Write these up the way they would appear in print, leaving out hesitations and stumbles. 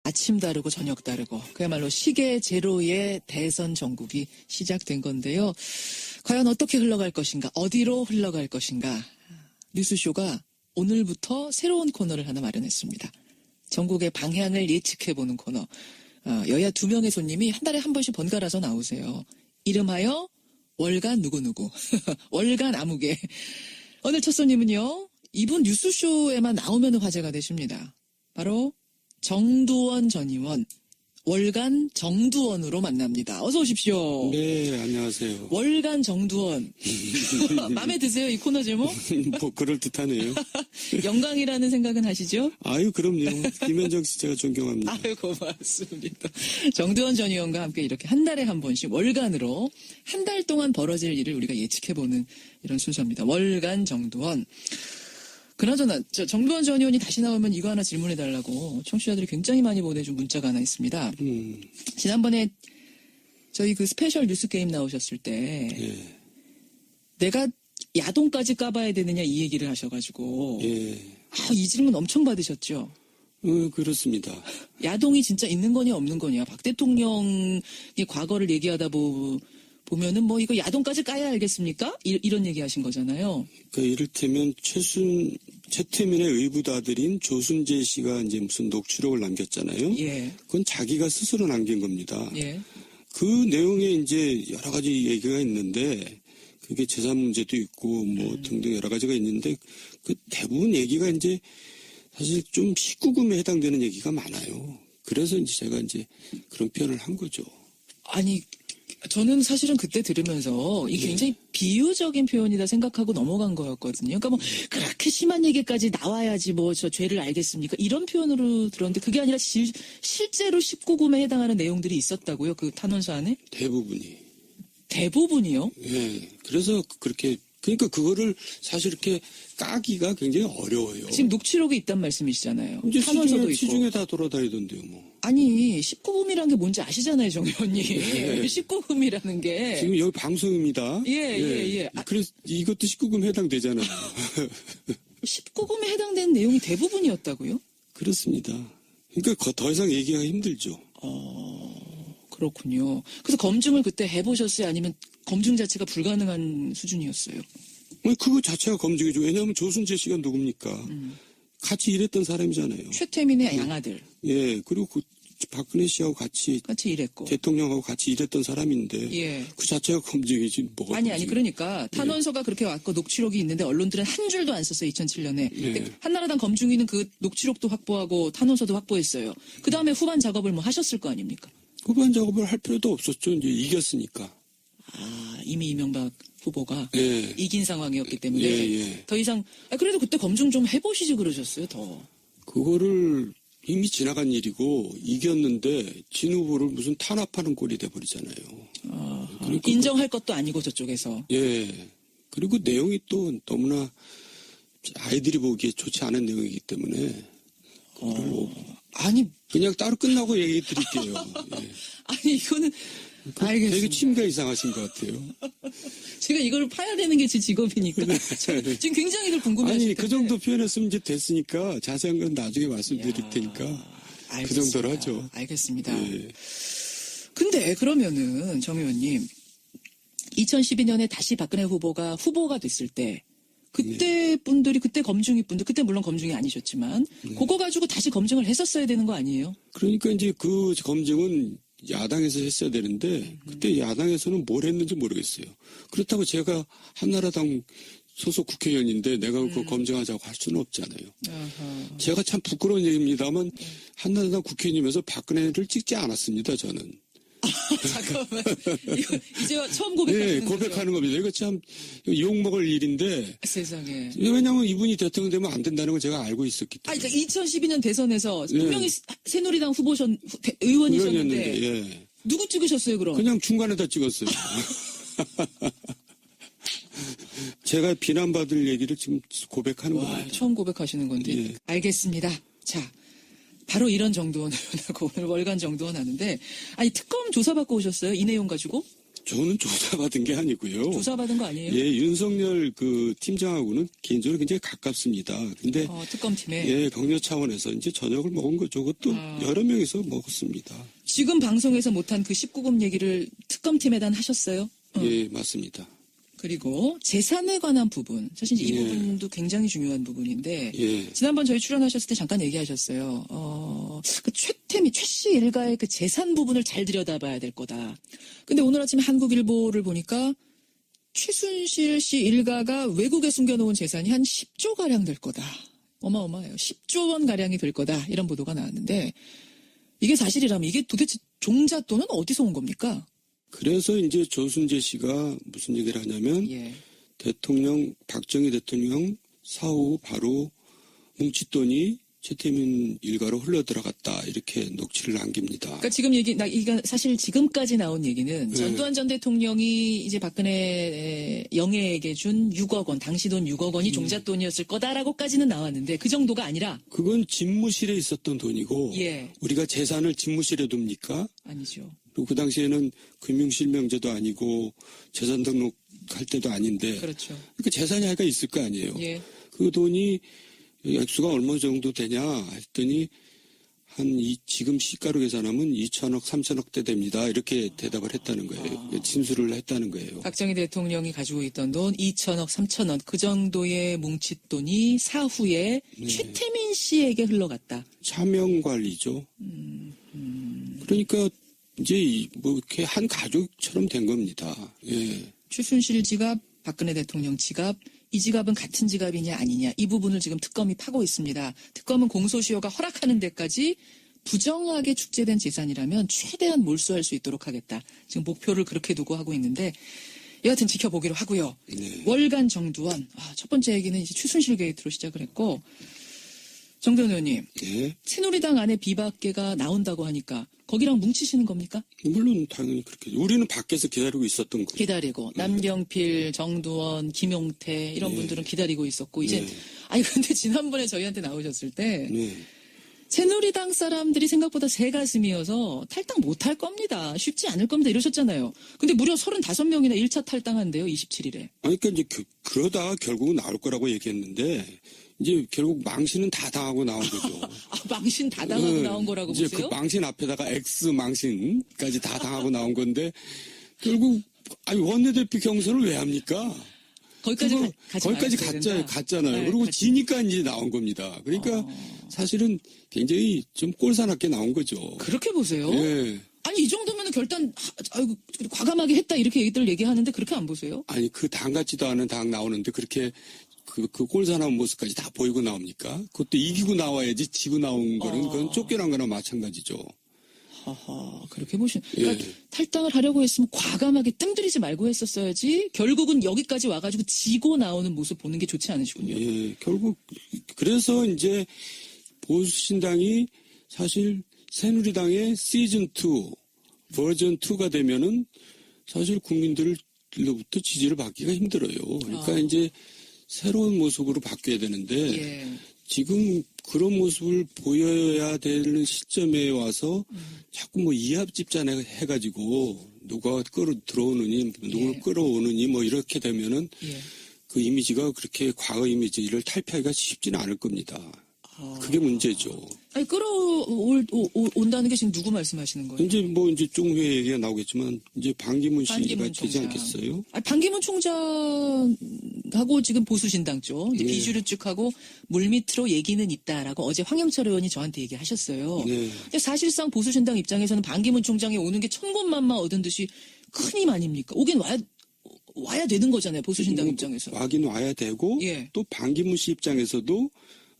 아침 다르고 저녁 다르고 그야말로 시계 제로의 대선 전국이 시작된 건데요. 과연 어떻게 흘러갈 것인가, 어디로 흘러갈 것인가. 뉴스쇼가 오늘부터 새로운 코너를 하나 마련했습니다. 전국의 방향을 예측해보는 코너. 여야 2명의 손님이 한 달에 한 번씩 번갈아서 나오세요. 이름하여 월간 누구누구. 월간 아무개. 오늘 첫 손님은요. 이분 뉴스쇼에만 나오면 화제가 되십니다. 바로 정두원 전 의원. 월간 정두원으로 만납니다. 어서 오십시오. 네, 안녕하세요. 월간 정두원. 마음에 드세요, 이 코너 제목? 뭐 그럴듯하네요. 영광이라는 생각은 하시죠? 아유, 그럼요. 김현정 씨 제가 존경합니다. 아유, 고맙습니다. 정두원 전 의원과 함께 이렇게 한 달에 한 번씩 월간으로 한 달 동안 벌어질 일을 우리가 예측해보는 이런 순서입니다. 월간 정두원. 그나저나 정두원 전 의원이 다시 나오면 이거 하나 질문해달라고 청취자들이 굉장히 많이 보내준 문자가 하나 있습니다. 지난번에 저희 그 스페셜 뉴스 게임 나오셨을 때 예. 내가 야동까지 까봐야 되느냐 이 얘기를 하셔가지고 예. 이 질문 엄청 받으셨죠? 그렇습니다. 야동이 진짜 있는 거냐 없는 거냐. 박 대통령의 과거를 얘기하다 보면은 뭐 이거 야동까지 까야 알겠습니까? 이런 얘기 하신 거잖아요. 그러니까 이를테면 최태민의 의붓아들인 조순재 씨가 이제 무슨 녹취록을 남겼잖아요. 예. 그건 자기가 스스로 남긴 겁니다. 예. 그 내용에 이제 여러 가지 얘기가 있는데 그게 재산 문제도 있고 뭐 등등 여러 가지가 있는데 그 대부분 얘기가 이제 사실 좀 19금에 해당되는 얘기가 많아요. 그래서 이제 제가 이제 그런 표현을 한 거죠. 아니, 저는 사실은 그때 들으면서 이게 굉장히 비유적인 표현이다 생각하고 넘어간 거였거든요. 그러니까 뭐 그렇게 심한 얘기까지 나와야지 뭐 저 죄를 알겠습니까? 이런 표현으로 들었는데 그게 아니라 실제로 19금에 해당하는 내용들이 있었다고요? 그 탄원서 안에? 대부분이. 대부분이요? 예. 그래서 그러니까 그거를 사실 이렇게 까기가 굉장히 어려워요. 지금 녹취록이 있단 말씀이시잖아요. 이제 탄원서도 있고. 시중에 다 돌아다니던데요, 뭐. 아니 19금이라는 게 뭔지 아시잖아요, 정 의원님. 19금이라는 게. 지금 여기 방송입니다. 예. 그래서 이것도 19금 해당되잖아요. 19금에 해당되는 내용이 대부분이었다고요? 그렇습니다. 그러니까 더 이상 얘기하기 힘들죠. 그렇군요. 그래서 검증을 그때 해보셨어요? 아니면 검증 자체가 불가능한 수준이었어요? 그거 자체가 검증이죠. 왜냐하면 조순재 씨가 누굽니까? 같이 일했던 사람이잖아요. 최태민의 양아들. 예, 그리고 박근혜 씨하고 같이 일했고. 대통령하고 같이 일했던 사람인데 예. 그 자체가 검증이지 뭐가 아니 그러니까 탄원서가 그렇게 왔고 녹취록이 있는데 언론들은 한 줄도 안 썼어요. 2007년에. 예. 한나라당 검증위는 그 녹취록도 확보하고 탄원서도 확보했어요. 그 다음에 후반 작업을 뭐 하셨을 거 아닙니까? 후반 작업을 할 필요도 없었죠. 이제 이겼으니까. 이미 이명박 후보가 예. 이긴 상황이었기 때문에 예. 더 이상 그래도 그때 검증 좀 해보시지 그러셨어요. 더. 그거를 이미 지나간 일이고 이겼는데 진 후보를 무슨 탄압하는 꼴이 돼버리잖아요. 그러니까 인정할 것도 아니고 저쪽에서. 예. 그리고 내용이 또 너무나 아이들이 보기에 좋지 않은 내용이기 때문에 아니 그냥 따로 끝나고 얘기 드릴게요. 예. 아니 이거는 알겠습니다. 되게 취미가 이상하신 것 같아요. 제가 이걸 파야 되는 게 제 직업이니까 지금 굉장히 이걸 궁금해하실 아니 텐데. 그 정도 표현했으면 이제 됐으니까 자세한 건 나중에 말씀드릴 테니까 알겠습니다. 그 정도로 하죠. 알겠습니다. 예. 근데 그러면은 정 의원님 2012년에 다시 박근혜 후보가 됐을 때 그때 분들이 그때 검증이 분들 그때 물론 검증이 아니셨지만 그거 가지고 다시 검증을 했었어야 되는 거 아니에요? 그러니까 이제 그 검증은 야당에서 했어야 되는데 그때 야당에서는 뭘 했는지 모르겠어요. 그렇다고 제가 한나라당 소속 국회의원인데 내가 그거 검증하자고 할 수는 없잖아요. 제가 참 부끄러운 얘기입니다만 한나라당 국회의원이면서 박근혜를 찍지 않았습니다. 저는. 잠깐만. 이거 이제 처음 고백하는 네, 거죠? 고백하는 겁니다. 이거 참 욕먹을 일인데. 세상에. 왜냐하면 이분이 대통령 되면 안 된다는 걸 제가 알고 있었기 때문에. 그러니까 2012년 대선에서 분명히 새누리당 의원이셨는데 예. 누구 찍으셨어요 그럼? 그냥 중간에다 찍었어요. 제가 비난받을 얘기를 지금 고백하는 거예요. 처음 고백하시는 건데. 예. 알겠습니다. 자, 바로 이런 정도원을 하고 오늘 월간 정도원 하는데 아니 특검 조사받고 오셨어요? 이 내용 가지고? 저는 조사받은 게 아니고요. 조사받은 거 아니에요? 예, 윤석열 그 팀장하고는 개인적으로 굉장히 가깝습니다. 근데 특검팀에. 예, 격려 차원에서 이제 저녁을 먹은 거죠. 그것도 여러 명이서 먹었습니다. 지금 방송에서 못한 그 19금 얘기를 특검팀에다 하셨어요? 예, 맞습니다. 그리고 재산에 관한 부분, 사실 이 예. 부분도 굉장히 중요한 부분인데 예. 지난번 저희 출연하셨을 때 잠깐 얘기하셨어요. 그 최 씨 일가의 그 재산 부분을 잘 들여다봐야 될 거다. 근데 오늘 아침에 한국일보를 보니까 최순실 씨 일가가 외국에 숨겨놓은 재산이 한 10조 가량 될 거다. 어마어마해요. 10조 원 가량이 될 거다. 이런 보도가 나왔는데 이게 사실이라면 이게 도대체 종잣돈은 어디서 온 겁니까? 그래서 이제 조순재 씨가 무슨 얘기를 하냐면 예. 박정희 대통령 사후 바로 뭉칫돈이 최태민 일가로 흘러들어갔다 이렇게 녹취를 남깁니다. 그러니까 지금 이게 사실 지금까지 나온 얘기는 네. 전두환 전 대통령이 이제 박근혜 영애에게 준 6억 원, 당시 돈 6억 원이 종잣돈이었을 거다라고까지는 나왔는데 그 정도가 아니라 그건 집무실에 있었던 돈이고 예. 우리가 재산을 집무실에 둡니까? 아니죠. 또 그 당시에는 금융실명제도 아니고 재산 등록할 때도 아닌데 그렇죠. 그 재산이 하여가 있을 거 아니에요. 예. 그 돈이 액수가 얼마 정도 되냐 했더니 지금 시가로 계산하면 2천억, 3천억 대 됩니다. 이렇게 대답을 했다는 거예요. 진술을 했다는 거예요. 박정희 대통령이 가지고 있던 돈 2천억, 3천억 그 정도의 뭉칫돈이 사후에 최태민 씨에게 흘러갔다. 차명관리죠. 그러니까 이제 뭐 이렇게 한 가족처럼 된 겁니다. 예. 최순실 지갑, 박근혜 대통령 지갑, 이 지갑은 같은 지갑이냐 아니냐 이 부분을 지금 특검이 파고 있습니다. 특검은 공소시효가 허락하는 데까지 부정하게 축제된 재산이라면 최대한 몰수할 수 있도록 하겠다. 지금 목표를 그렇게 두고 하고 있는데 여하튼 지켜보기로 하고요. 네. 월간 정두원. 첫 번째 얘기는 이제 최순실 게이트로 시작을 했고 정두원 의원님. 예. 새누리당 안에 비박계가 나온다고 하니까 거기랑 뭉치시는 겁니까? 물론 당연히 그렇게. 우리는 밖에서 기다리고 있었던 거죠. 기다리고 남경필, 정두원, 김용태 이런 네. 분들은 기다리고 있었고 이제 네. 아니 근데 지난번에 저희한테 나오셨을 때 네. 새누리당 사람들이 생각보다 새 가슴이어서 탈당 못할 겁니다. 쉽지 않을 겁니다. 이러셨잖아요. 근데 무려 35명이나 1차 탈당한대요. 27일에. 아니, 그러니까 이제 그러다가 결국은 나올 거라고 얘기했는데 이제 결국 망신은 다 당하고 나온 거죠. 망신 다 당하고 네. 나온 거라고 이제 보세요? 그 망신 앞에다가 X 망신까지 다 당하고 나온 건데 결국 원내대표 경선을 왜 합니까? 거기까지 그거 거기까지 말았어야 된다. 갔잖아요. 네, 그리고 갔지. 지니까 이제 나온 겁니다. 그러니까 사실은 굉장히 좀 꼴사납게 나온 거죠. 그렇게 보세요? 예. 아니 이 정도면 결단 아이고, 과감하게 했다 이렇게 얘기들 얘기하는데 그렇게 안 보세요? 아니 그 당 같지도 않은 당 나오는데 그렇게 그 꼴사나운 모습까지 다 보이고 나옵니까? 그것도 이기고 나와야지 지고 나온 거는 그건 쫓겨난 거나 마찬가지죠. 하하, 그렇게 보시는. 예. 그러니까 탈당을 하려고 했으면 과감하게 뜸들이지 말고 했었어야지. 결국은 여기까지 와가지고 지고 나오는 모습 보는 게 좋지 않으시군요. 예, 결국 그래서 이제 보수신당이 사실 새누리당의 시즌2 버전 2가 되면은 사실 국민들로부터 지지를 받기가 힘들어요. 그러니까 이제 새로운 모습으로 바뀌어야 되는데 예. 지금 그런 모습을 보여야 되는 시점에 와서 자꾸 뭐 이합집산 해가지고 누가 들어오느니 누굴 예. 끌어오느니 뭐 이렇게 되면은 예. 그 이미지가 그렇게 과거 이미지를 탈피하기가 쉽지는 않을 겁니다. 그게 문제죠. 아니 끌어온다는 게 지금 누구 말씀하시는 거예요? 이제 종회 얘기가 나오겠지만 이제 반기문 씨가 반기문 되지 총장. 않겠어요? 아니, 반기문 총장하고 지금 보수신당 쪽 이제 네. 비주류 쪽하고 물밑으로 얘기는 있다라고 어제 황영철 의원이 저한테 얘기하셨어요. 네. 근데 사실상 보수신당 입장에서는 반기문 총장이 오는 게 천군만마 얻은 듯이 큰 힘 아닙니까? 오긴 와야 되는 거잖아요. 보수신당 입장에서. 와긴 와야 되고 예. 또 반기문 씨 입장에서도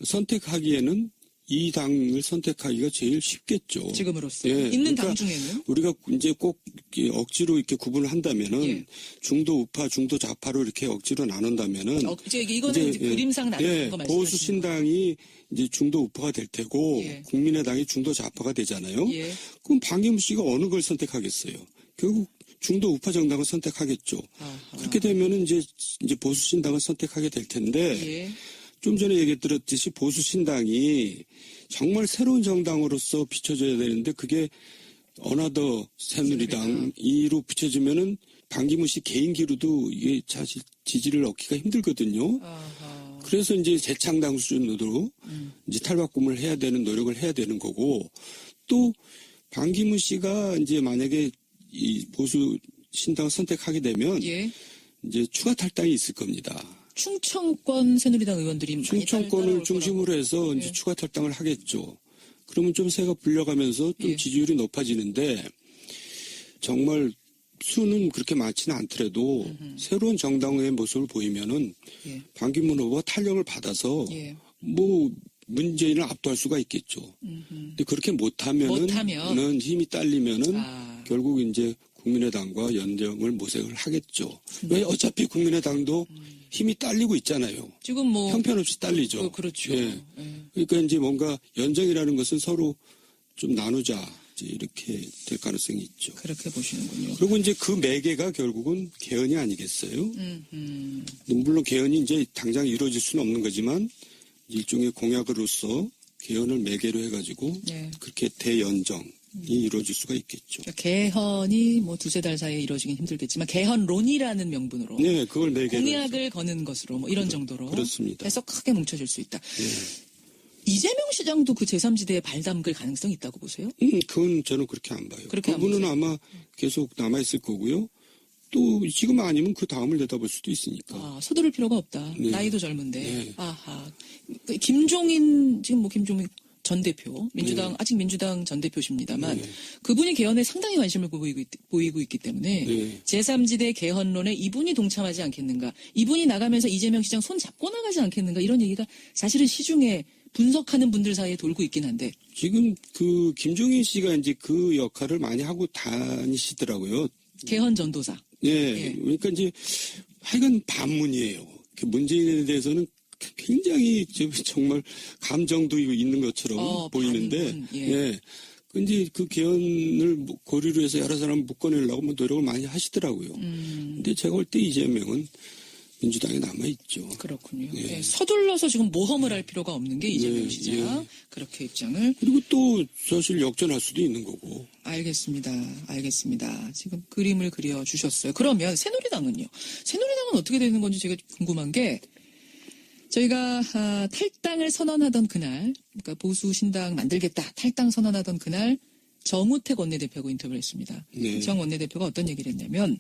선택하기에는 이 당을 선택하기가 제일 쉽겠죠. 지금으로서 예, 있는 그러니까 당 중에는 우리가 이제 꼭 억지로 이렇게 구분을 한다면은 예. 중도 우파, 중도 좌파로 이렇게 억지로 나눈다면은 이거는 이제 그림상 나누는 거 말씀하시는 거예요. 보수신당이 이제 중도 우파가 될 테고 예. 국민의당이 중도 좌파가 되잖아요. 예. 그럼 반기문 씨가 어느 걸 선택하겠어요? 결국 중도 우파 정당을 선택하겠죠. 아하. 그렇게 되면은 이제 보수신당을 선택하게 될 텐데 예. 좀 전에 얘기 들었듯이 보수신당이 정말 새로운 정당으로서 비춰져야 되는데 그게 어나더 새누리당 2로 비춰지면은 반기문 씨 개인기로도 이게 사실 지지를 얻기가 힘들거든요. 아하. 그래서 이제 재창당 수준으로 이제 탈바꿈을 해야 되는 노력을 해야 되는 거고, 또 반기문 씨가 이제 만약에 이 보수 신당을 선택하게 되면 예. 이제 추가 탈당이 있을 겁니다. 충청권 새누리당 의원들이 많이 충청권을 따라올 중심으로 거라고. 해서 이제 예. 추가 탈당을 하겠죠. 그러면 좀 새가 불려가면서 좀 예. 지지율이 높아지는데, 정말 수는 그렇게 많지는 않더라도 새로운 정당의 모습을 보이면은 예. 반기문 후보가 탄력을 받아서 예. 뭐 문재인을 압도할 수가 있겠죠. 근데 그렇게 못하면은 힘이 딸리면은 아. 결국 이제 국민의당과 연정을 모색을 하겠죠. 왜 어차피 국민의당도 힘이 딸리고 있잖아요. 지금 뭐 형편없이 딸리죠. 그렇죠. 예. 예. 그러니까 이제 뭔가 연정이라는 것은 서로 좀 나누자 이제 이렇게 될 가능성이 있죠. 그렇게 보시는군요. 그리고 이제 그 매개가 결국은 개헌이 아니겠어요? 음. 물론 개헌이 이제 당장 이루어질 수는 없는 거지만 일종의 공약으로서 개헌을 매개로 해가지고 예. 그렇게 대연정이 이루어질 수가 있겠죠. 그러니까 개헌이 뭐 두세 달 사이에 이루어지긴 힘들겠지만 개헌론이라는 명분으로 네, 그걸 매개로 공약을 거는 것으로 뭐 이런 정도로 그렇습니다. 해서 크게 뭉쳐질 수 있다. 예. 이재명 시장도 그 제3지대에 발 담글 가능성이 있다고 보세요? 그건 저는 그렇게 안 봐요. 그렇게 안 그분은 보세요? 아마 계속 남아있을 거고요. 또 지금 아니면 그 다음을 내다볼 수도 있으니까. 아, 서두를 필요가 없다. 네. 나이도 젊은데. 네. 아하. 그 김종인 지금 뭐 김종인 전 대표 민주당 네. 아직 민주당 전 대표십니다만 네. 그분이 개헌에 상당히 관심을 보이고 있기 때문에 네. 제3지대 개헌론에 이분이 동참하지 않겠는가, 이분이 나가면서 이재명 시장 손 잡고 나가지 않겠는가, 이런 얘기가 사실은 시중에 분석하는 분들 사이에 돌고 있긴 한데. 지금 그 김종인 씨가 이제 그 역할을 많이 하고 다니시더라고요. 개헌 전도사. 예. 예. 그러니까 이제 하여간 반문이에요. 그 문재인에 대해서는 굉장히 정말 감정도 있는 것처럼 보이는데, 반문, 예. 예. 근데 그 개헌을 고리로 해서 여러 사람 묶어내려고 뭐 노력을 많이 하시더라고요. 근데 제가 볼 때 이재명은 민주당에 남아있죠. 그렇군요. 예. 네, 서둘러서 지금 모험을 할 필요가 없는 게 이재명 예, 시장. 예. 그렇게 입장을. 그리고 또 사실 역전할 수도 있는 거고. 알겠습니다. 지금 그림을 그려주셨어요. 그러면 새누리당은요? 새누리당은 어떻게 되는 건지 제가 궁금한 게, 저희가 탈당을 선언하던 그날, 그러니까 보수 신당 만들겠다, 탈당 선언하던 그날 정우택 원내대표하고 인터뷰를 했습니다. 네. 정 원내대표가 어떤 얘기를 했냐면,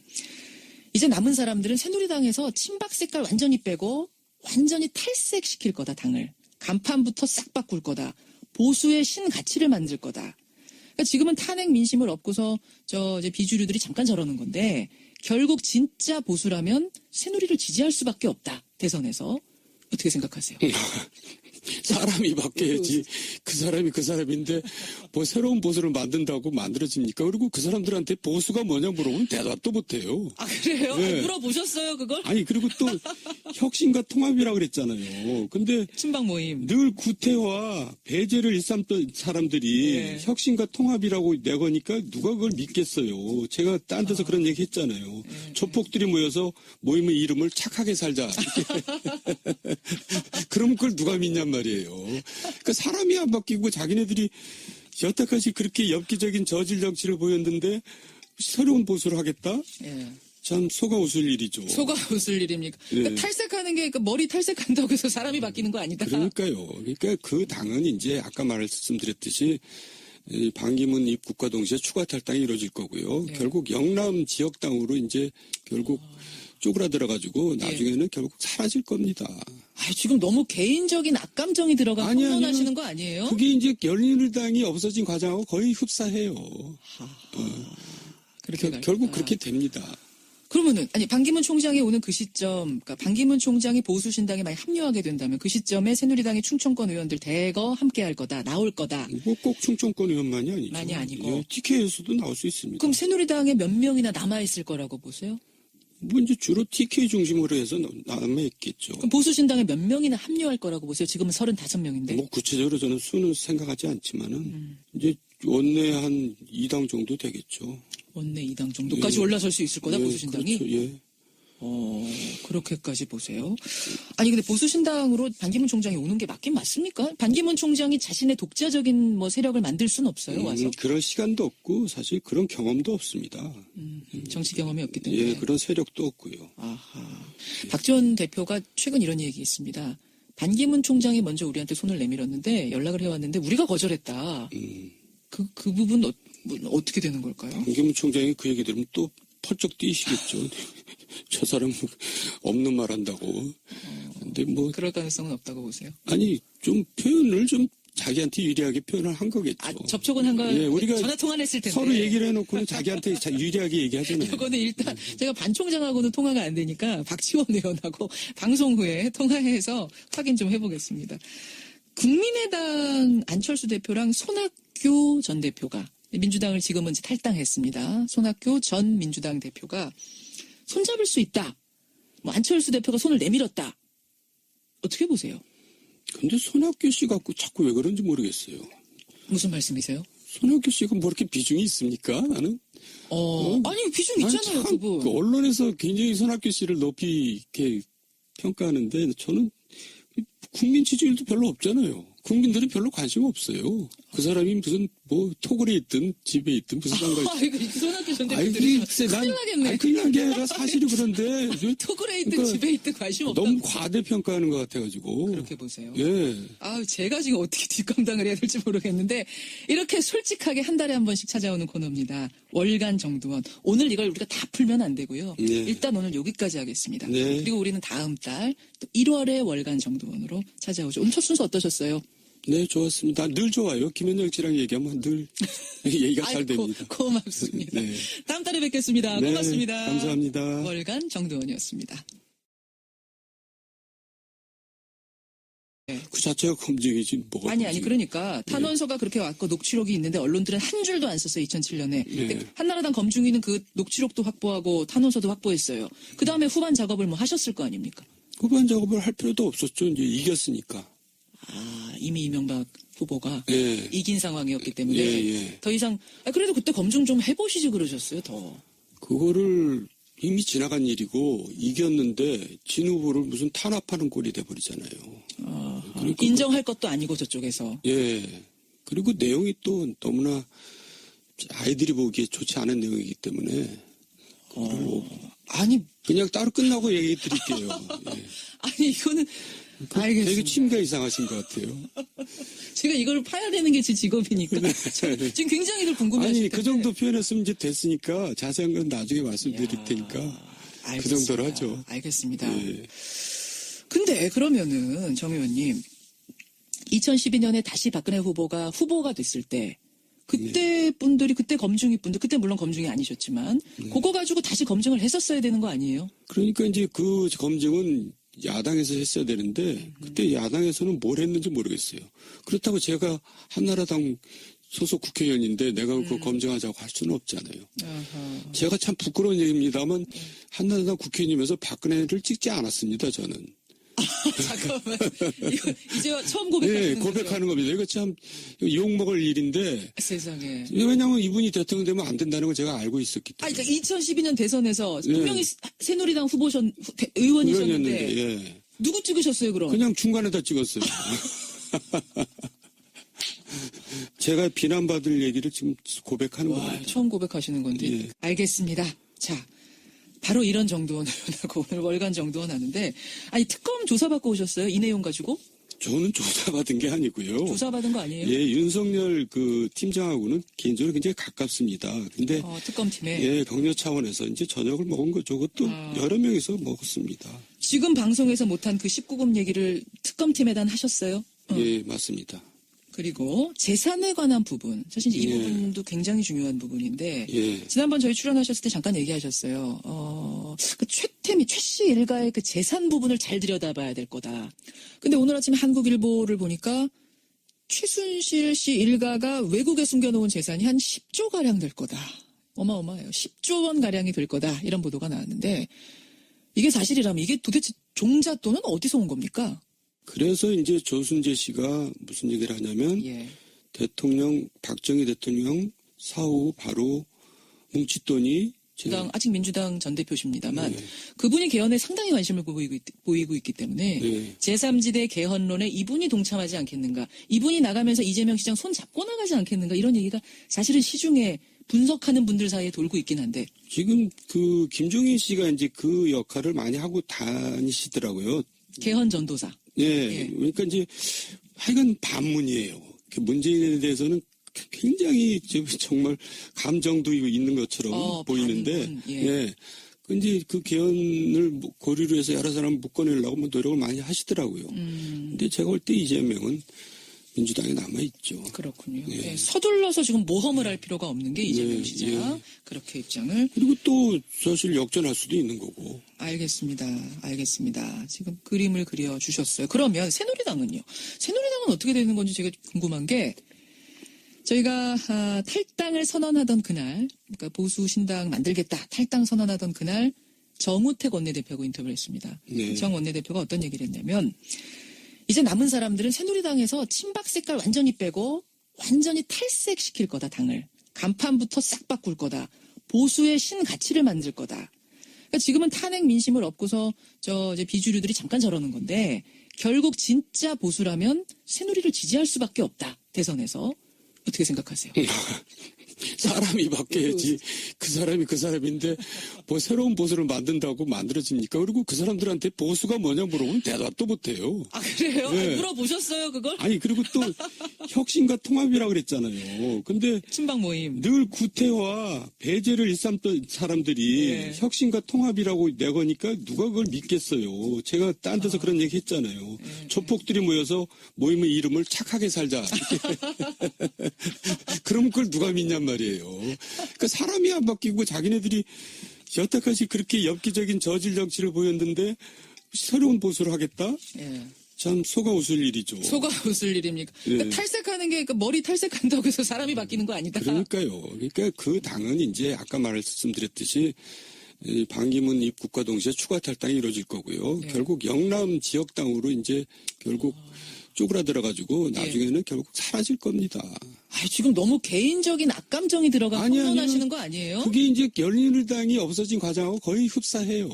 이제 남은 사람들은 새누리당에서 친박 색깔 완전히 빼고 완전히 탈색시킬 거다, 당을. 간판부터 싹 바꿀 거다. 보수의 신가치를 만들 거다. 그러니까 지금은 탄핵 민심을 얻고서 이제 비주류들이 잠깐 저러는 건데, 결국 진짜 보수라면 새누리를 지지할 수밖에 없다, 대선에서. 어떻게 생각하세요? 사람이 바뀌어야지. 그 사람이 그 사람인데 뭐 새로운 보수를 만든다고 만들어집니까? 그리고 그 사람들한테 보수가 뭐냐 물어보면 대답도 못해요. 아, 그래요? 네. 물어보셨어요, 그걸? 아니 그리고 또 혁신과 통합이라고 그랬잖아요. 근데 친박 모임. 늘 구태와 배제를 일삼던 사람들이 네. 혁신과 통합이라고 내거니까 누가 그걸 믿겠어요. 제가 딴 데서 그런 얘기 했잖아요. 조폭들이 모여서 모임의 이름을 착하게 살자. 그러면 그걸 누가 믿냔 말이에요. 그러니까 사람이 안 바뀌고 자기네들이 여태까지 그렇게 엽기적인 저질 정치를 보였는데 새로운 보수를 하겠다? 예. 참 속아 웃을 일이죠. 속아 웃을 일입니까? 그러니까 네. 탈색하는 게, 그러니까 머리 탈색한다고 해서 사람이 바뀌는 거 아니다. 그러니까요. 그러니까 그 당은 이제 아까 말씀드렸듯이 이 반기문 입국과 동시에 추가 탈당이 이루어질 거고요. 예. 결국 영남 지역당으로 이제 결국 쪼그라들어가지고 나중에는 결국 사라질 겁니다. 지금 너무 개인적인 악감정이 들어가 아니, 흥분하시는 아니요. 거 아니에요? 그게 이제 열린우리당이 없어진 과정하고 거의 흡사해요. 그렇게 갈까? 결국 그렇게 됩니다. 그러면은, 반기문 총장이 오는 그 시점, 그러니까 반기문 총장이 보수신당에 많이 합류하게 된다면 그 시점에 새누리당의 충청권 의원들 대거 함께 할 거다, 나올 거다. 뭐 꼭 충청권 의원만이 아니죠. 많이 아니고. 예, TK에서도 나올 수 있습니다. 그럼 새누리당에 몇 명이나 남아있을 거라고 보세요? 뭐 이제 주로 TK 중심으로 해서 남아있겠죠. 그럼 보수신당에 몇 명이나 합류할 거라고 보세요? 지금은 35명인데. 뭐 구체적으로 저는 수는 생각하지 않지만은 이제 원내 한 2당 정도 되겠죠. 원내 2당 정도까지 올라설 수 있을 거다, 예, 보수신당이? 그렇죠. 예. 그렇게까지 보세요. 아니 근데 보수신당으로 반기문 총장이 오는 게 맞긴 맞습니까? 반기문 총장이 자신의 독자적인 뭐 세력을 만들 수는 없어요. 와서 그런 시간도 없고 사실 그런 경험도 없습니다. 정치 경험이 없기 때문에. 예, 그런 세력도 없고요. 아하. 박지원 대표가 최근 이런 얘기했습니다. 반기문 총장이 먼저 우리한테 손을 내밀었는데 연락을 해왔는데 우리가 거절했다. 그 부분 어떻게 되는 걸까요? 반기문 총장이 그 얘기 들으면 또 펄쩍 뛰시겠죠. 저 사람 없는 말 한다고. 근데 뭐 그럴 가능성은 없다고 보세요. 아니 좀 표현을 좀 자기한테 유리하게 표현을 한 거겠죠. 접촉은 한 거, 예, 우리가 전화 통화는 했을 텐데. 서로 얘기를 해놓고는 자기한테 유리하게 얘기하잖아요. 이거는 일단 제가 반 총장하고는 통화가 안 되니까 박지원 의원하고 방송 후에 통화해서 확인 좀 해보겠습니다. 국민의당 안철수 대표랑 손학규 전 대표가 민주당을 지금은 이제 탈당했습니다. 손학규 전 민주당 대표가 손잡을 수 있다. 뭐 안철수 대표가 손을 내밀었다. 어떻게 보세요? 근데 손학규 씨 갖고 자꾸 왜 그런지 모르겠어요. 무슨 말씀이세요? 손학규 씨가 뭐 이렇게 비중이 있습니까? 나는. 아니 비중 있잖아요, 참 그분. 그 언론에서 굉장히 손학규 씨를 높이 이렇게 평가하는데 저는 국민 지지율도 별로 없잖아요. 국민들은 별로 관심 없어요. 그 사람이 무슨 뭐 토굴에 있든 집에 있든 무슨 상관이 이거 손학규 전 아이, 대표들이 글쎄, 큰일 나겠네. 큰일 난 게 아니라 사실이 그런데 토굴에 있든 그러니까 집에 있든 관심 없다. 너무 과대평가하는 것 같아가지고. 그렇게 보세요. 예. 제가 지금 어떻게 뒷감당을 해야 될지 모르겠는데 이렇게 솔직하게 한 달에 한 번씩 찾아오는 코너입니다. 월간 정두원. 오늘 이걸 우리가 다 풀면 안 되고요. 네. 일단 오늘 여기까지 하겠습니다. 네. 그리고 우리는 다음 달 또 1월에 월간 정두원으로 찾아오죠. 오늘 첫 순서 어떠셨어요? 네, 좋았습니다. 늘 좋아요. 김현정 씨랑 얘기하면 늘 얘기가 잘 됩니다. 고맙습니다. 네. 다음 달에 뵙겠습니다. 네, 고맙습니다. 감사합니다. 월간 정두원이었습니다. 그 자체가 검증이지 뭐가 아니 검증이야. 그러니까 탄원서가 그렇게 왔고 녹취록이 있는데 언론들은 한 줄도 안 썼어요. 2007년에. 네. 한나라당 검증위는 그 녹취록도 확보하고 탄원서도 확보했어요. 그 다음에 후반 작업을 뭐 하셨을 거 아닙니까? 후반 작업을 할 필요도 없었죠. 이제 이겼으니까. 이미 이명박 후보가 예. 이긴 상황이었기 때문에 예. 더 이상 그래도 그때 검증 좀 해보시지 그러셨어요. 더. 그거를 이미 지나간 일이고 이겼는데 진 후보를 무슨 탄압하는 꼴이 돼버리잖아요. 그러니까 인정할 것도 아니고 저쪽에서. 예. 그리고 내용이 또 너무나 아이들이 보기에 좋지 않은 내용이기 때문에 아니 그냥 따로 끝나고 얘기 드릴게요. 예. 아니 이거는 알겠습니다. 되게 취미가 이상하신 것 같아요. 제가 이걸 파야 되는 게 제 직업이니까 지금 굉장히들 궁금해하실 아니 텐데. 그 정도 표현했으면 이제 됐으니까 자세한 건 나중에 말씀드릴 테니까 그 정도로 하죠. 알겠습니다. 예. 근데 그러면은 정 의원님 2012년에 다시 박근혜 후보가 됐을 때 그때 분들이 그때 검증이 분들 그때 물론 검증이 아니셨지만 그거 가지고 다시 검증을 했었어야 되는 거 아니에요? 그러니까 이제 그 검증은 야당에서 했어야 되는데 그때 야당에서는 뭘 했는지 모르겠어요. 그렇다고 제가 한나라당 소속 국회의원인데 내가 그거 검증하자고 할 수는 없잖아요. 아하. 제가 참 부끄러운 얘기입니다만 한나라당 국회의원이면서 박근혜를 찍지 않았습니다. 저는. 잠깐만 이거 이제 처음 고백하시는 네, 거죠? 고백하는 겁니다. 이거 참 욕먹을 일인데 세상에. 왜냐하면 이분이 대통령 되면 안 된다는 걸 제가 알고 있었기 때문에. 그러니까 2012년 대선에서 네. 분명히 새누리당 의원이셨는데 의원이었는데 예. 누구 찍으셨어요 그럼? 그냥 중간에다 찍었어요. 제가 비난받을 얘기를 지금 고백하는 와, 겁니다. 처음 고백하시는 건데. 예. 알겠습니다. 자, 바로 이런 정두원 의원하고 오늘 월간 정두원 하는데, 아니, 특검 조사받고 오셨어요? 이 내용 가지고? 저는 조사받은 게 아니고요. 조사받은 거 아니에요? 예, 윤석열 그 팀장하고는 개인적으로 굉장히 가깝습니다. 근데 특검팀에. 예, 격려 차원에서 이제 저녁을 먹은 거죠. 그것도 여러 명이서 먹었습니다. 지금 방송에서 못한 그 19금 얘기를 특검팀에다 하셨어요? 예, 맞습니다. 그리고 재산에 관한 부분. 사실 이 예. 부분도 굉장히 중요한 부분인데, 예. 지난번 저희 출연하셨을 때 잠깐 얘기하셨어요. 그 최 씨 일가의 그 재산 부분을 잘 들여다봐야 될 거다. 근데 오늘 아침에 한국일보를 보니까 최순실 씨 일가가 외국에 숨겨놓은 재산이 한 10조 가량 될 거다. 어마어마해요. 10조 원 가량이 될 거다. 이런 보도가 나왔는데 이게 사실이라면 이게 도대체 종잣돈은 어디서 온 겁니까? 그래서 이제 조순재 씨가 무슨 얘기를 하냐면 예. 박정희 대통령 사후 바로 뭉칫돈이 아직 민주당 전 대표십니다만 네. 그분이 개헌에 상당히 관심을 보이고 있기 때문에 네. 제3지대 개헌론에 이분이 동참하지 않겠는가, 이분이 나가면서 이재명 시장 손 잡고 나가지 않겠는가, 이런 얘기가 사실은 시중에 분석하는 분들 사이에 돌고 있긴 한데. 지금 그 김종인 씨가 이제 그 역할을 많이 하고 다니시더라고요. 개헌 전도사. 예. 예. 그러니까 이제 하여간 반문이에요. 문재인에 대해서는 굉장히 정말 감정도 있는 것처럼 보이는데, 반문, 예. 예. 근데 그 개헌을 고리로 해서 여러 사람 묶어내려고 노력을 많이 하시더라고요. 근데 제가 볼 때 이재명은 민주당에 남아있죠. 그렇군요. 예. 예, 서둘러서 지금 모험을 할 필요가 없는 게 이재명 예, 시장. 예. 그렇게 입장을. 그리고 또 사실 역전할 수도 있는 거고. 알겠습니다. 지금 그림을 그려주셨어요. 그러면 새누리당은요? 새누리당은 어떻게 되는 건지 제가 궁금한 게, 저희가 탈당을 선언하던 그날, 그러니까 보수 신당 만들겠다, 탈당 선언하던 그날 정우택 원내대표하고 인터뷰를 했습니다. 네. 정 원내대표가 어떤 얘기를 했냐면, 이제 남은 사람들은 새누리당에서 친박 색깔 완전히 빼고 완전히 탈색시킬 거다, 당을. 간판부터 싹 바꿀 거다. 보수의 신가치를 만들 거다. 그러니까 지금은 탄핵 민심을 얻고서 이제 비주류들이 잠깐 저러는 건데, 결국 진짜 보수라면 새누리를 지지할 수밖에 없다, 대선에서. 어떻게 생각하세요? 사람이 바뀌어야지. 그 사람이 그 사람인데 뭐 새로운 보수를 만든다고 만들어집니까? 그리고 그 사람들한테 보수가 뭐냐 물어보면 대답도 못해요. 아, 그래요? 네. 물어보셨어요, 그걸? 아니 그리고 또 혁신과 통합이라고 그랬잖아요. 근데 친박 모임. 늘 구태와 배제를 일삼던 사람들이 네. 혁신과 통합이라고 내거니까 누가 그걸 믿겠어요. 제가 딴 데서 그런 얘기 했잖아요. 조폭들이 모여서 모임의 이름을 착하게 살자. 그럼 그걸 누가 믿냔 말이에요. 그러니까 사람이 안 바뀌고 자기네들이 여태까지 그렇게 엽기적인 저질 정치를 보였는데 새로운 보수를 하겠다? 예. 참 속아 웃을 일이죠. 속아 웃을 일입니까? 그러니까 예. 탈색하는 게, 그러니까 머리 탈색한다고 해서 사람이 바뀌는 거 아니다. 그러니까요. 그러니까 그 당은 이제 아까 말씀드렸듯이 이 반기문 입국과 동시에 추가 탈당이 이루어질 거고요. 예. 결국 영남 지역당으로 이제 결국 쪼그라들어가지고 나중에는 결국 사라질 겁니다. 지금 너무 개인적인 악감정이 들어가 아니요, 혼돈하시는 아니요. 거 아니에요? 그게 이제 열린우리당이 없어진 과정하고 거의 흡사해요.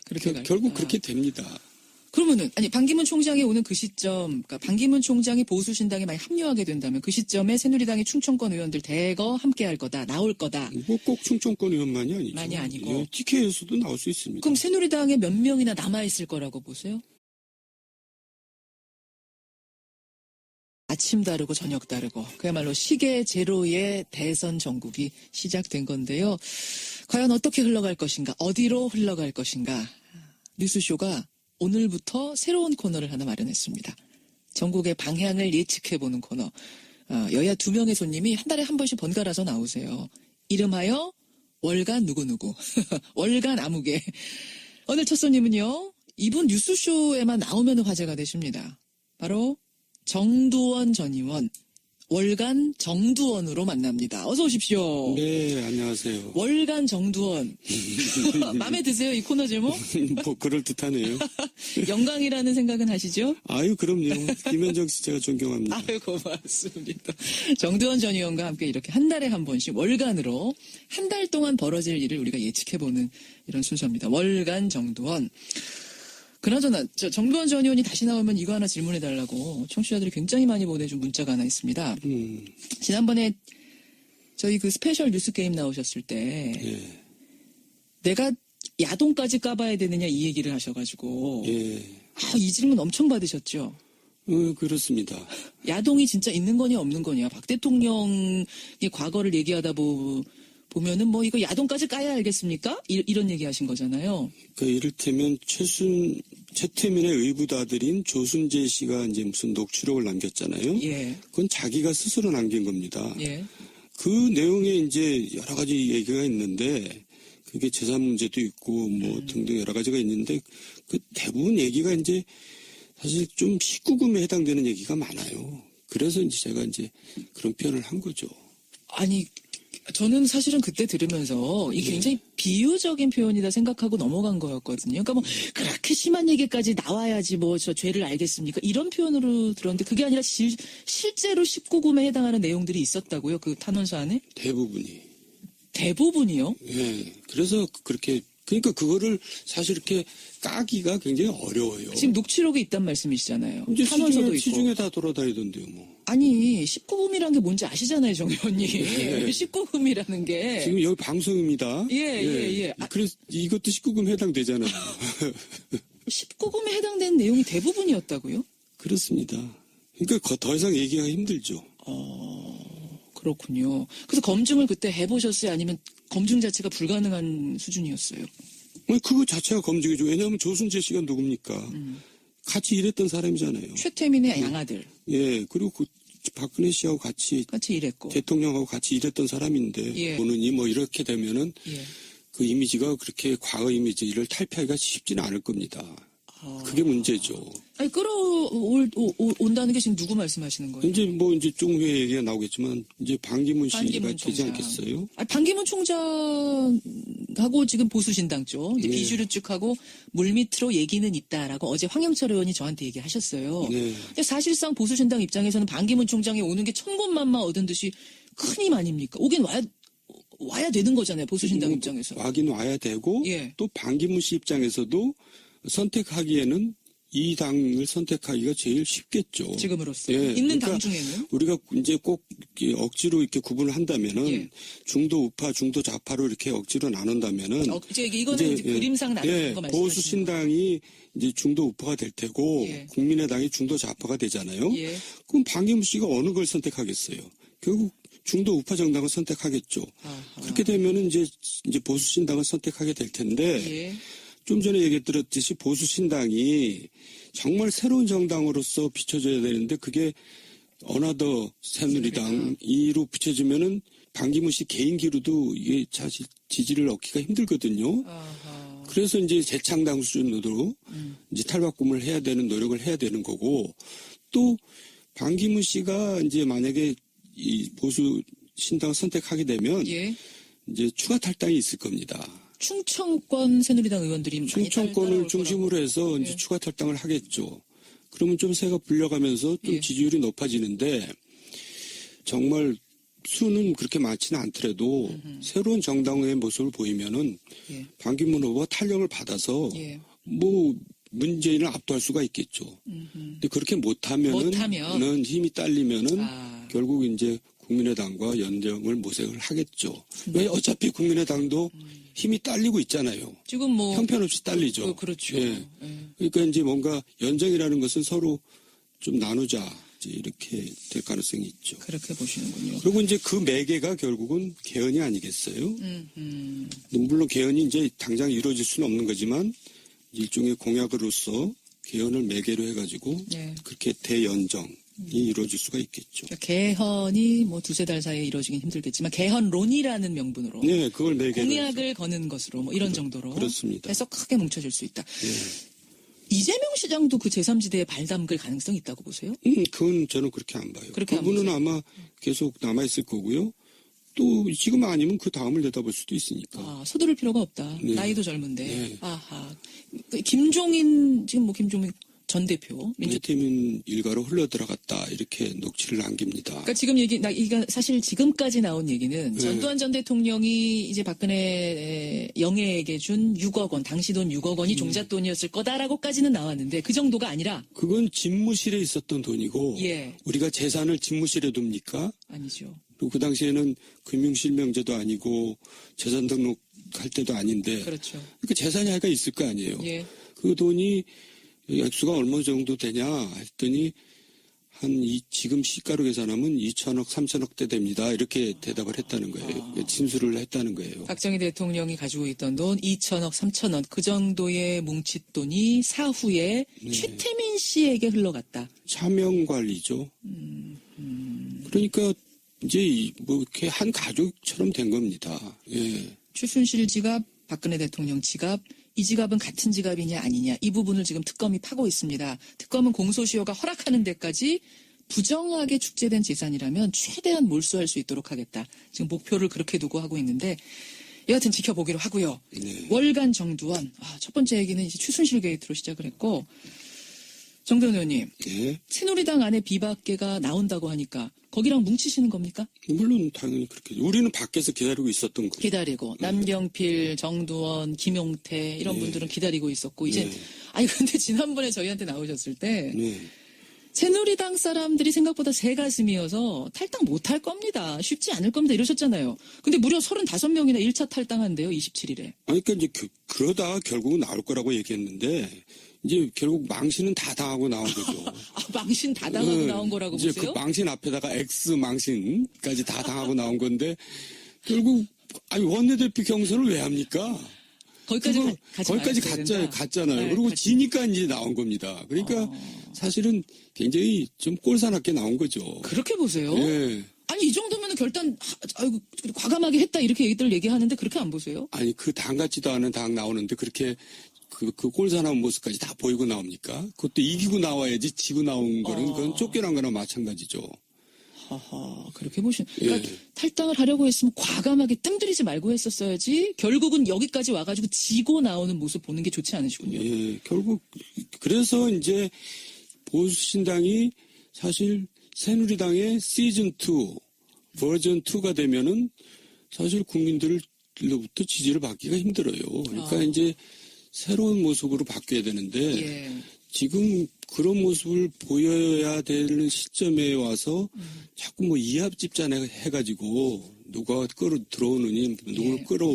그렇게 갈까? 결국 그렇게 됩니다. 그러면은, 반기문 총장이 오는 그 시점, 그러니까 반기문 총장이 보수신당에 많이 합류하게 된다면 그 시점에 새누리당의 충청권 의원들 대거 함께 할 거다, 나올 거다. 뭐 꼭 충청권 의원만이 아니죠. 만이 아니고. 예, TK에서도 나올 수 있습니다. 그럼 새누리당에 몇 명이나 남아있을 거라고 보세요? 아침 다르고 저녁 다르고 그야말로 시계 제로의 대선 전국이 시작된 건데요. 과연 어떻게 흘러갈 것인가, 어디로 흘러갈 것인가. 뉴스쇼가 오늘부터 새로운 코너를 하나 마련했습니다. 전국의 방향을 예측해보는 코너. 여야 2명의 손님이 한 달에 한 번씩 번갈아서 나오세요. 이름하여 월간 누구누구. 월간 아무개. 오늘 첫 손님은요, 이분 뉴스쇼에만 나오면 화제가 되십니다. 바로 정두원 전 의원, 월간 정두원으로 만납니다. 어서 오십시오. 네, 안녕하세요. 월간 정두원. 마음에 드세요, 이 코너 제목? 뭐 그럴듯하네요. 영광이라는 생각은 하시죠? 아유, 그럼요. 김현정 씨 제가 존경합니다. 아유, 고맙습니다. 정두원 전 의원과 함께 이렇게 한 달에 한 번씩 월간으로 한 달 동안 벌어질 일을 우리가 예측해보는 이런 순서입니다. 월간 정두원. 그나저나 정두원 전 의원이 다시 나오면 이거 하나 질문해달라고 청취자들이 굉장히 많이 보내준 문자가 하나 있습니다. 지난번에 저희 그 스페셜 뉴스 게임 나오셨을 때 예. 내가 야동까지 까봐야 되느냐 이 얘기를 하셔가지고 예. 이 질문 엄청 받으셨죠? 그렇습니다. 야동이 진짜 있는 거냐 없는 거냐. 박 대통령의 과거를 얘기하다 보면은 뭐 이거 야동까지 까야 알겠습니까? 이런 얘기 하신 거잖아요. 그 이를테면 최태민의 의붓아들인 조순재 씨가 이제 무슨 녹취록을 남겼잖아요. 예. 그건 자기가 스스로 남긴 겁니다. 예. 그 내용에 이제 여러 가지 얘기가 있는데 그게 재산 문제도 있고 뭐 등등 여러 가지가 있는데 그 대부분 얘기가 이제 사실 좀 19금에 해당되는 얘기가 많아요. 그래서 이제 제가 이제 그런 표현을 한 거죠. 아니, 저는 사실은 그때 들으면서 이게 굉장히 비유적인 표현이다 생각하고 넘어간 거였거든요. 그러니까 뭐 그렇게 심한 얘기까지 나와야지 뭐 저 죄를 알겠습니까? 이런 표현으로 들었는데 그게 아니라 실제로 19금에 해당하는 내용들이 있었다고요? 그 탄원서 안에? 대부분이. 대부분이요? 예. 그래서 그렇게 그러니까 그거를 사실 이렇게 까기가 굉장히 어려워요. 지금 녹취록이 있단 말씀이시잖아요. 이제 탄원서도 있고. 시중에 다 돌아다니던데요, 뭐. 아니 19금이라는 게 뭔지 아시잖아요, 정 의원님. 19금이라는 게. 지금 여기 방송입니다. 예. 그래서 이것도 19금 해당되잖아요. 19금에 해당되는 내용이 대부분이었다고요? 그렇습니다. 그러니까 더 이상 얘기가 힘들죠. 그렇군요. 그래서 검증을 그때 해보셨어요? 아니면 검증 자체가 불가능한 수준이었어요? 그거 자체가 검증이죠. 왜냐하면 조순재 씨가 누굽니까? 같이 일했던 사람이잖아요. 최태민의 양아들. 예, 그리고 그 박근혜 씨하고 같이 일했고. 대통령하고 같이 일했던 사람인데 예. 보느니 뭐 이렇게 되면은 예. 그 이미지가 그렇게 과거 이미지를 탈피하기가 쉽지는 않을 겁니다. 그게 문제죠. 아니, 끌어온다는 게 지금 누구 말씀하시는 거예요? 이제 좀 후에 얘기가 나오겠지만 이제 반기문 씨가 반기문 되지 총장. 않겠어요? 아니, 반기문 총장하고 지금 보수신당 쪽, 이제 네. 비주류 쪽하고 물밑으로 얘기는 있다라고 어제 황영철 의원이 저한테 얘기하셨어요. 네. 근데 사실상 보수신당 입장에서는 반기문 총장이 오는 게 천군만마 얻은 듯이 큰 힘 아닙니까? 오긴 와야 되는 거잖아요, 보수신당 입장에서. 와긴 와야 되고 예. 또 반기문 씨 입장에서도 선택하기에는 이 당을 선택하기가 제일 쉽겠죠. 지금으로서. 예, 있는 그러니까 당 중에는. 우리가 이제 꼭 이렇게 억지로 이렇게 구분을 한다면은 예. 중도 우파, 중도 좌파로 이렇게 억지로 나눈다면은 이거는 이제 그림상 나누는 거 말씀하시는 보수 신당이 이제 중도 우파가 될 테고 예. 국민의당이 중도 좌파가 되잖아요. 예. 그럼 반기문 씨가 어느 걸 선택하겠어요? 결국 중도 우파 정당을 선택하겠죠. 아하. 그렇게 되면은 이제 보수 신당을 선택하게 될 텐데 예. 좀 전에 얘기 들었듯이 보수 신당이 정말 새로운 정당으로서 비춰져야 되는데 그게 어나더 새누리당이로 비춰지면은 반기문 씨 개인기로도 이게 사실 지지를 얻기가 힘들거든요. 아하. 그래서 이제 재창당 수준으로 이제 탈바꿈을 해야 되는 노력을 해야 되는 거고 또 반기문 씨가 이제 만약에 이 보수 신당을 선택하게 되면 예. 이제 추가 탈당이 있을 겁니다. 충청권 새누리당 의원들이 많이 충청권을 따라올 중심으로 해서 이제 예. 추가 탈당을 하겠죠. 그러면 좀 새가 불려가면서 좀 예. 지지율이 높아지는데 정말 수는 그렇게 많지는 않더라도 새로운 정당의 모습을 보이면은 예. 반기문 후보가 탄력을 받아서 예. 뭐 문재인을 압도할 수가 있겠죠. 근데 그렇게 못하면은 힘이 딸리면은 아. 결국 이제 국민의당과 연정을 모색을 하겠죠. 왜 어차피 국민의당도 힘이 딸리고 있잖아요. 지금 뭐 형편없이 딸리죠. 그렇죠. 예. 예. 그러니까 이제 뭔가 연정이라는 것은 서로 좀 나누자 이제 이렇게 될 가능성이 있죠. 그렇게 보시는군요. 그리고 이제 그 매개가 결국은 개헌이 아니겠어요? 물론 개헌이 이제 당장 이루어질 수는 없는 거지만 일종의 공약으로서 개헌을 매개로 해가지고 네. 그렇게 대연정이 이루어질 수가 있겠죠. 그러니까 개헌이 뭐 두세 달 사이에 이루어지긴 힘들겠지만 개헌론이라는 명분으로 네, 그걸 매개로 공약을 거는 것으로 뭐 이런 정도로 그렇습니다. 해서 크게 뭉쳐질 수 있다. 예. 이재명 시장도 그 제3지대에 발 담글 가능성이 있다고 보세요? 그건 저는 그렇게 안 봐요. 그렇게 안 그분은 보세요? 아마 계속 남아있을 거고요. 또 지금 아니면 그 다음을 내다볼 수도 있으니까. 아, 서두를 필요가 없다. 네. 나이도 젊은데. 네. 아하. 김종인 지금 뭐 김종인 전 대표 민주팀은 일가로 흘러들어갔다 이렇게 녹취를 남깁니다. 그러니까 지금 이거 사실 지금까지 나온 얘기는 전두환 전 대통령이 이제 박근혜 영예에게 준 6억 원, 당시 돈 6억 원이 종잣돈이었을 거다라고까지는 나왔는데 그 정도가 아니라 그건 집무실에 있었던 돈이고 예. 우리가 재산을 집무실에 둡니까? 아니죠. 그리고 그 당시에는 금융실명제도 아니고 재산 등록할 때도 아닌데 그렇죠. 그러니까 재산이 하여간 있을 거 아니에요. 예. 그 돈이 액수가 얼마 정도 되냐 했더니 지금 시가로 계산하면 2천억, 3천억대 됩니다. 이렇게 대답을 했다는 거예요. 진술을 했다는 거예요. 박정희 대통령이 가지고 있던 돈 2천억, 3천억 그 정도의 뭉칫돈이 사후에 최태민 씨에게 흘러갔다. 차명관리죠. 그러니까 이제 뭐 이렇게 한 가족처럼 된 겁니다. 예. 최순실 지갑, 박근혜 대통령 지갑, 이 지갑은 같은 지갑이냐 아니냐 이 부분을 지금 특검이 파고 있습니다. 특검은 공소시효가 허락하는 데까지 부정하게 축제된 재산이라면 최대한 몰수할 수 있도록 하겠다. 지금 목표를 그렇게 두고 하고 있는데 여하튼 지켜보기로 하고요. 네. 월간 정두환. 첫 번째 얘기는 이제 최순실 게이트로 시작을 했고 정병 의원님, 예. 새누리당 안에 비박계가 나온다고 하니까 거기랑 뭉치시는 겁니까? 물론 당연히 그렇게. 우리는 밖에서 기다리고 있었던 거. 기다리고 남경필, 정두원, 김용태 이런 네. 분들은 기다리고 있었고 이제 네. 아니 근데 지난번에 저희한테 나오셨을 때 네. 새누리당 사람들이 생각보다 새 가슴이어서 탈당 못할 겁니다. 쉽지 않을 겁니다. 이러셨잖아요. 근데 무려 35명이나 1차 탈당한대요. 27일에. 아니, 그러니까 이제 그러다가 결국은 나올 거라고 얘기했는데 이제 결국 망신은 다 당하고 나온 거죠. 아, 망신 다 당하고 네. 나온 거라고 이제 보세요? 그 망신 앞에다가 X 망신까지 다 당하고 나온 건데 결국 아니 원내대표 경선을 왜 합니까? 거기까지 그거 거기까지 말았어야 된다. 갔잖아요. 네, 그리고 갔죠. 지니까 이제 나온 겁니다. 그러니까 사실은 굉장히 좀 꼴사납게 나온 거죠. 그렇게 보세요? 예. 아니 이 정도면 결단 아이고 과감하게 했다 이렇게 얘기들 얘기하는데 그렇게 안 보세요? 아니 그 당 같지도 않은 당 나오는데 그렇게 그 꼴사나운 모습까지 다 보이고 나옵니까? 그것도 이기고 나와야지 지고 나온 거는 그건 쫓겨난 거나 마찬가지죠. 하하, 그렇게 보시는. 그러니까 예. 탈당을 하려고 했으면 과감하게 뜸들이지 말고 했었어야지. 결국은 여기까지 와가지고 지고 나오는 모습 보는 게 좋지 않으시군요. 예, 결국 그래서 이제 보수신당이 사실 새누리당의 시즌2 버전 2가 되면은 사실 국민들로부터 지지를 받기가 힘들어요. 그러니까 이제 새로운 모습으로 바뀌어야 되는데 예. 지금 그런 모습을 보여야 되는 시점에 와서 자꾸 뭐 이합집산 해가지고 누가 들어오느니 누구를 끌어